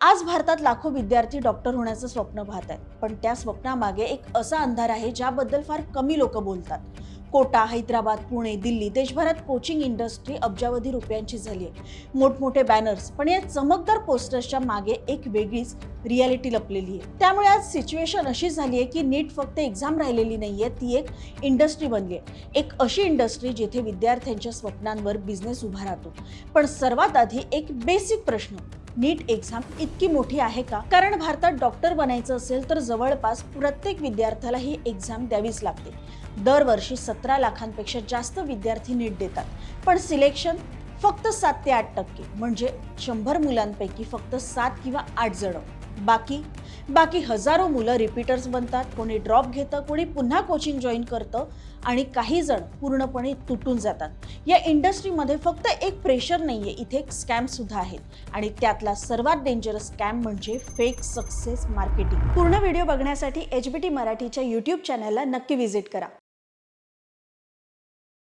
आज भारतात लाखो विद्यार्थी डॉक्टर होण्याचं स्वप्न पाहत आहेत, पण त्या स्वप्नामागे एक असा अंधार आहे ज्याबद्दल फार कमी लोक बोलतात. कोटा, हैदराबाद, पुणे, दिल्ली, देशभरात कोचिंग इंडस्ट्री अब्जावधी रुपयांची झाली आहे. मोठमोठे बॅनर्स, पण या चमकदार पोस्टर्सच्या मागे एक वेगळीच रियालिटी लपलेली आहे. त्यामुळे आज सिच्युएशन अशी झाली आहे की नीट फक्त एक्झाम राहिलेली नाहीये, ती एक इंडस्ट्री बनली आहे. एक अशी इंडस्ट्री जिथे विद्यार्थ्यांच्या स्वप्नांवर बिझनेस उभा राहतो. पण सर्वात आधी एक बेसिक प्रश्न, नीट एक्झाम इतकी मोठी आहे का? कारण भारतात डॉक्टर बनायचं असेल तर जवळपास प्रत्येक विद्यार्थ्याला ही एक्झाम द्यावीच लागते. दरवर्षी 17 लाखांपेक्षा जास्त विद्यार्थी नीट देतात, पण सिलेक्शन फक्त 7 ते 8%. म्हणजे 100 मुलांपैकी फक्त 7 किंवा 8 जण. बाकी बाकी हजारो मुलं रिपीटर्स बनतात, कोणी ड्रॉप घेतं, कोणी पुन्हा कोचिंग जॉईन करतं आणि काही जण पूर्णपणे तुटून जातात. या इंडस्ट्रीमध्ये फक्त एक प्रेशर नाहीये, इथे एक स्कॅम सुद्धा आहेत आणि त्यातला सर्वात डेंजरस स्कॅम म्हणजे फेक सक्सेस मार्केटिंग. पूर्ण व्हिडिओ बघण्यासाठी HBT मराठीच्या YouTube चॅनलला नक्की व्हिजिट करा.